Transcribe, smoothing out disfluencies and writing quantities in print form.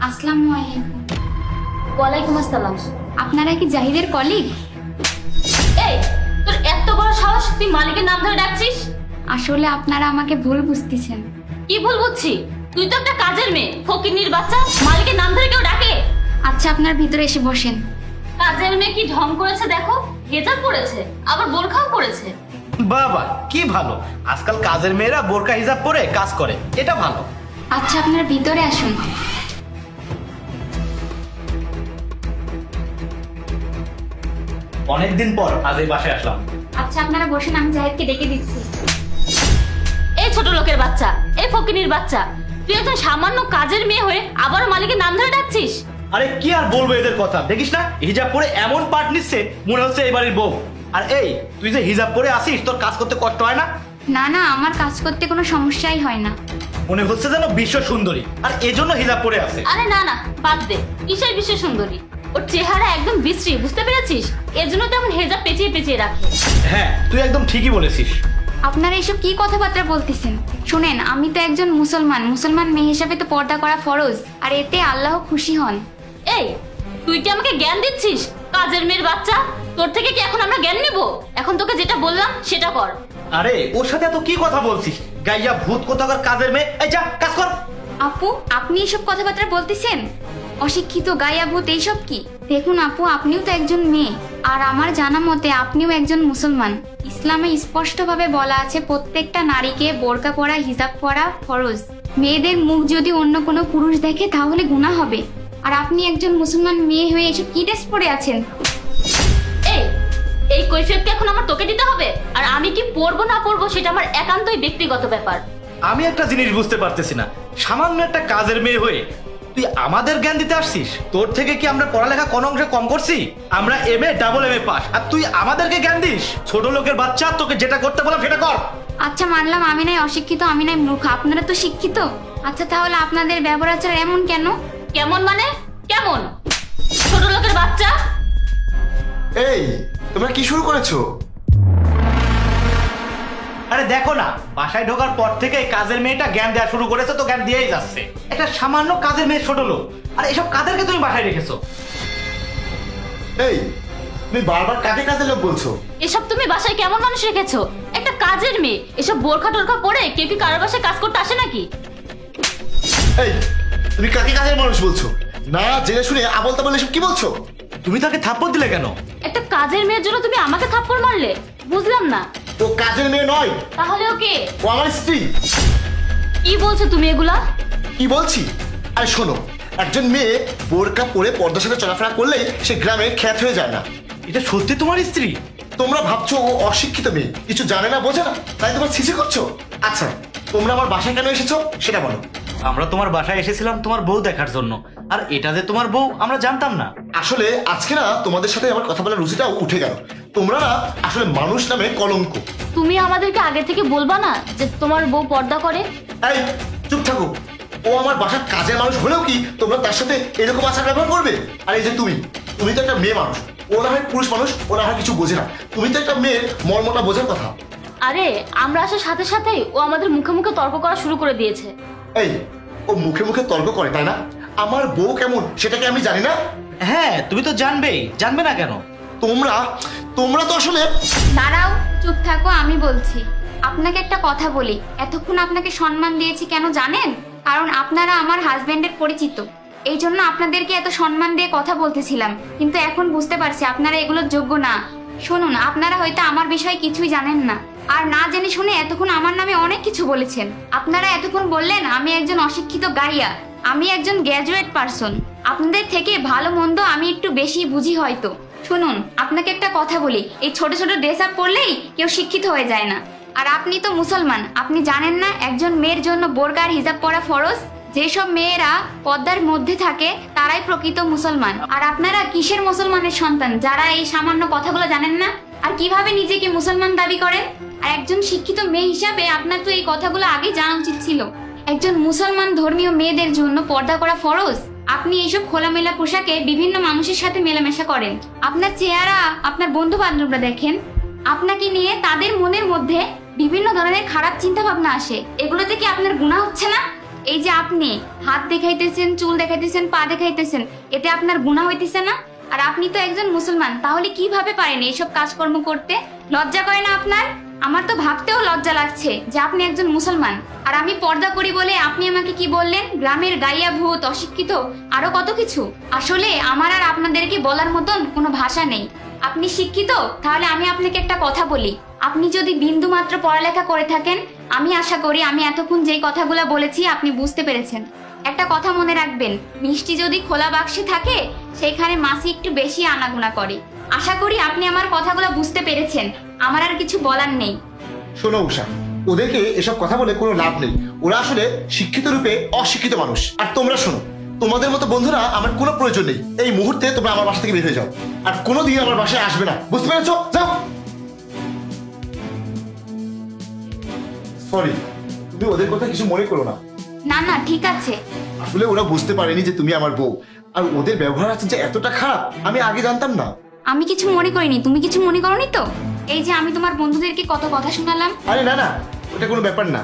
আসসালামু আলাইকুম। ওয়ালাইকুম আসসালাম। আপনারা কি জাহিদের কলিগ? এই, তোর এত বড় সাহস, তুই মালিকের নাম ধরে ডাকছিস? আসলে আপনারা আমাকে ভুল বুঝতেছেন। কি ভুল বুঝছি? তুই তো একটা কাজের মেয়ে, ফকিন্নির বাচ্চা, মালিকের নাম ধরে কেউ ডাকে? আচ্ছা, আপনার ভিতরে এসে বসেন। কাজের মেয়ে কি ঢং করেছে দেখো, হেজাব পরেছে, আবার বোরখাও পরেছে। বাবা কি ভালো, আজকাল কাজের মেয়েরা বোরকা হিজাব পরে কাজ করে, এটা ভালো। আচ্ছা, আপনার ভিতরে আসুন। অনেকদিন পর আজ এই বাসায় আসলাম। আচ্ছা, আপনারা বসেন, আমি জাহিদকে ডেকে দিচ্ছি। এই ছোট লোকের বাচ্চা, এই ফকিন্নির বাচ্চা, তুই একজন সামান্য কাজের মেয়ে হয়ে আবার মালিকের নাম ধরে ডাকছিস? আরে কি আর বলবো এদের কথা, দেখিস না হিজাব পরে এমন পাট নিচ্ছে মনে হচ্ছে এই বাড়ির বউ। আর এই তুই যে হিজাব পরে আসিস, তোর কাজ করতে কষ্ট হয় না? না না, আমার কাজ করতে কোনো সমস্যাই হয় না। মনে হচ্ছে যেন বিশ্ব সুন্দরী, আর এজন্য হিজাব পরে আসে। আরে না না, বাদ দে, কিসের বিশ্ব সুন্দরী? ওর চেহারা একদম বিশ্রী, বুঝতে পেরেছিস? এর জন্য তো এখন হেজাব পেঁচিয়ে পেঁচিয়ে রাখে। হ্যাঁ, তুই একদম ঠিকই বলেছিস। আপনারা এসব কি কথাবার্তা বলতেছেন? শুনেন, আমি তো একজন মুসলমান মেয়ে হিসাবে তো পর্দা করা ফরজ, আর এতে আল্লাহ খুশি হন। এই, তুই কি আমাকে জ্ঞান দিচ্ছিস? কাজের মেয়ের বাচ্চা, তোর থেকে কি এখন আমরা জ্ঞান নিব? এখন তোকে যেটা বললাম সেটা কর। আরে ওর সাথে এত কি কথা বলছিস? গাইয়া ভূত কোথাকার কাজের মেয়ে, এই যা কাজ কর। আপু, আপনি এসব কথাবার্তা বলতেছেন? অশিক্ষিত, গায়া ভূত, এইসব কি? দেখুন আপু, আপনিও তো একজন মেয়ে, আর আমার জানা মতে আপনিও একজন মুসলমান। ইসলামে স্পষ্টভাবে বলা আছে প্রত্যেকটা নারীকে বোরকা পরা, হিজাব পরা ফরজ। মেয়েদের মুখ যদি অন্য কোনো পুরুষ দেখে তাহলে গুনাহ হবে। আর আপনি একজন মুসলমান মেয়ে হয়ে এসব কি ড্রেস পরে আছেন? এই কৈফিয়ত কি এখন আমার তোকে দিতে হবে? আর আমি কি পড়বো না পড়বো সেটা আমার একান্তই ব্যক্তিগত ব্যাপার। আমি একটা জিনিস বুঝতে পারতেছি না, সামান্য একটা কাজের মেয়ে হয়ে তুই আমাদের জ্ঞান দিতে আসছিস? তোর থেকে কি আমরা পড়ালেখা কোন অংশে কম করছি? আমরা এমএ ডাবল এমএ পাস, আর তুই আমাদেরকে জ্ঞান দিস? ছোট লোকের বাচ্চা, তোকে যেটা করতে বললাম সেটা কর। আচ্ছা, মানলাম আমি নাই অশিক্ষিত, আমি নাই মূর্খ, আপনারা তো শিক্ষিত। আচ্ছা, তাহলে আপনাদের ব্যবহার আচার এমন কেন? কেমন মানে কেমন? ছোট লোকের বাচ্চা, এই তোমরা কি শুরু করেছো? আরে দেখো না, বাসায় ঢোকার পর থেকে কাজের মেয়েটা জ্ঞান দেওয়া শুরু করেছে, তো জ্ঞান দিয়েই যাচ্ছে। একটা সামান্য কাজের মেয়ে, ছোট লোক, আর এসব কাদেরকে তুমি বাসায় রেখেছো? এই তুমি বারবার কাকে কাজের লোক বলছো? এসব তুমি বাসায় কেমন মানুষ রেখেছো? একটা কাজের মেয়ে এসব বোরখা টোরখা পরে কেউ কি কারোর বাসায় কাজ করতে আসে নাকি? এই তুমি কাকে কাজের মানুষ বলছো? না জেনে শুনে আবল তাবল এসব কি বলছো? তুমি তাকে থাপ্পড় দিলে কেন? একটা কাজের মেয়ের জন্য তুমি আমাকে থাপ্পড় মারলে? বুঝলাম না। ও কাজের মেয়ে নয়। তাহলে ওকে? ও আমার স্ত্রী। কি বলছো তুমি এগুলা? কি বলছি? আরে শোনো, একজন মেয়ে বোরকা পরে পর্দার সাথে চলাফেরা করলেই সে গ্রামে খ্যাত হয়ে যায় না। এটা সত্যি তোমার স্ত্রী? তোমরা ভাবছো ও অশিক্ষিত মেয়ে, কিছু জানে না, বোঝে না, তাই তোমার ছিছি করছো? আচ্ছা, তোমরা আমার বাসায় কেন এসেছো সেটা বলো। আমরা তোমার বাসায় এসেছিলাম তোমার বউ দেখার জন্য, আর এটা যে তোমার বউ আমরা জানতাম না। আসলে আজকে না তোমাদের সাথে আমার কথা বলার রুচিটাও উঠে গেল। তোমরা না আসলে মানুষ নামে কলঙ্ক। তুমি আমাদেরকে আগে থেকে বলবা না যে তোমার বউ পর্দা করে? এই চুপ থাকো। ও আমার বাসার কাজের মানুষ হলেও কি তোমরা তার সাথে এরকম আচার ব্যবহার করবে? আর এই যে তুমি তো একটা মেয়ে মানুষ, ও না হয় পুরুষ মানুষ, ও না হয় কিছু বোঝে না। তুমি তো একটা মেয়ের মর্মটা বোঝার কথা। আরে আমরা আসার সাথে সাথেই ও আমাদের মুখে মুখে তর্ক করা শুরু করে দিয়েছে। এই ও মুখে মুখে তর্ক করে, তাই না? আমার বউ কেমন সেটাকে আমি জানি না? হ্যাঁ, তুমি তো জানবেই, জানবে না কেন? তোমরা তো আসলে। দাঁড়াও, চুপ থাকো, আমি বলছি। আপনাকে একটা কথা বলি, এতক্ষণ আপনাকে সম্মান দিয়েছি কেন জানেন? কারণ আপনারা আমার হাজবেন্ডের পরিচিত, এই জন্য আপনাদেরকে এত সম্মান দিয়ে কথা বলতেছিলাম। কিন্তু এখন বুঝতে পারছি আপনারা এগুলোর যোগ্য না। শুনুন, আপনারা হয়তো আমার বিষয়ে কিছুই জানেন না, আর না জেনে শুনে এতক্ষণ আমার নামে অনেক কিছু বলেছেন। আপনারা এতক্ষণ বললেন আমি একজন অশিক্ষিত গাইয়া, আমি একজন গ্র্যাজুয়েট পারসন। আপনাদের থেকে ভালো মন্দ আমি একটু বেশি বুঝি হয়তো। শুনুন, আপনাকে একটা কথা বলি, এই ছোট ছোট ড্রেস আপ পরলেই কেউ শিক্ষিত হয়ে যায় না। আর আপনি তো মুসলমান, আপনি জানেন না একজন মেয়ের জন্য বোরকা আর হিজাব পরা ফরজ? যেসব মেয়েরা পর্দার মধ্যে থাকে তারাই প্রকৃত মুসলমান। আর আপনারা কিসের মুসলমানের সন্তান যারা এই সামান্য কথাগুলো জানেন না? আর কিভাবে নিজেকে মুসলমান দাবি করেন? আর একজন শিক্ষিত মেয়ে হিসাবে আপনার তো এই কথাগুলো আগে জানা উচিত ছিল। একজন মুসলমান ধর্মীয় মেয়েদের জন্য পর্দা করা ফরজ। আপনি এইসব খোলামেলা পোশাকে বিভিন্ন মানুষের সাথে মেলামেশা করেন। আপনার চেহারা আপনার বন্ধু বান্ধবরা দেখেন, আপনাকে নিয়ে তাদের মনের মধ্যে বিভিন্ন ধরনের খারাপ চিন্তা ভাবনা আসে। এগুলোতে কি আপনার গুনাহ হচ্ছে না? এই যে আপনি হাত দেখাইতেছেন, চুল দেখাইতেছেন, পা দেখাইতেছেন, এতে আপনার গুনাহ হইতেছে না? আর আপনি তো একজন মুসলমান, তাহলে কিভাবে পারেন এইসব কাজকর্ম করতে? লজ্জা করে না আপনার? আমার তো ভাবতেও লজ্জা লাগছে যে আপনি একজন মুসলমান। আর আমি পর্দা করি বলে আপনি আমাকে কি বললেন? গ্রামের গাইয়া ভূত, অশিক্ষিত, আরো কত কিছু। আসলে আমার আর আপনাদেরকে বলার মতন কোনো ভাষা নেই। আপনি শিক্ষিত, তাহলে আমি আপনাকে একটা কথা বলি। আপনি যদি বিন্দু মাত্র পড়ালেখা করে থাকেন, আমি আশা করি আমি এতক্ষণ যেই কথাগুলো বলেছি আপনি বুঝতে পেরেছেন। একটা কথা মনে রাখবেন, মিষ্টি যদি খোলা বাক্সে থাকে সেখানে মাছি একটু বেশি আনাগোনা করে। আশা করি আপনি আমার কথাগুলো বুঝতে পেরেছেন। আমার আর কিছু বলার নেই। শোনো উষা, ওদেরকে এসব কথা বলে কোনো লাভ নেই। ওরা আসলে শিক্ষিত রূপে অশিক্ষিত মানুষ। আর তোমরা শোনো, তোমাদের মতো বন্ধুরা আমার কোনো প্রয়োজন নেই। এই মুহূর্তে তোমরা আমার বাসা থেকে বের হয়ে যাও, আর কোনোদিন আমার বাসায় আসবে না, বুঝতে পেরেছো? যাও। সরি, তুমি ওদের কথা কিছু মনে করো না। না না, ঠিক আছে। আসলে ওরা বুঝতে পারেনি যে তুমি আমার বউ, আর ওদের ব্যবহার আছে যে এতটা খারাপ আমি আগে জানতাম না। আমি কিছু মনে করিনি, তুমি কিছু মনে করনি তো? এই যে আমি তোমার বন্ধুদেরকে কত কথা শোনালাম। আরে না না, ওটা কোনো ব্যাপার না।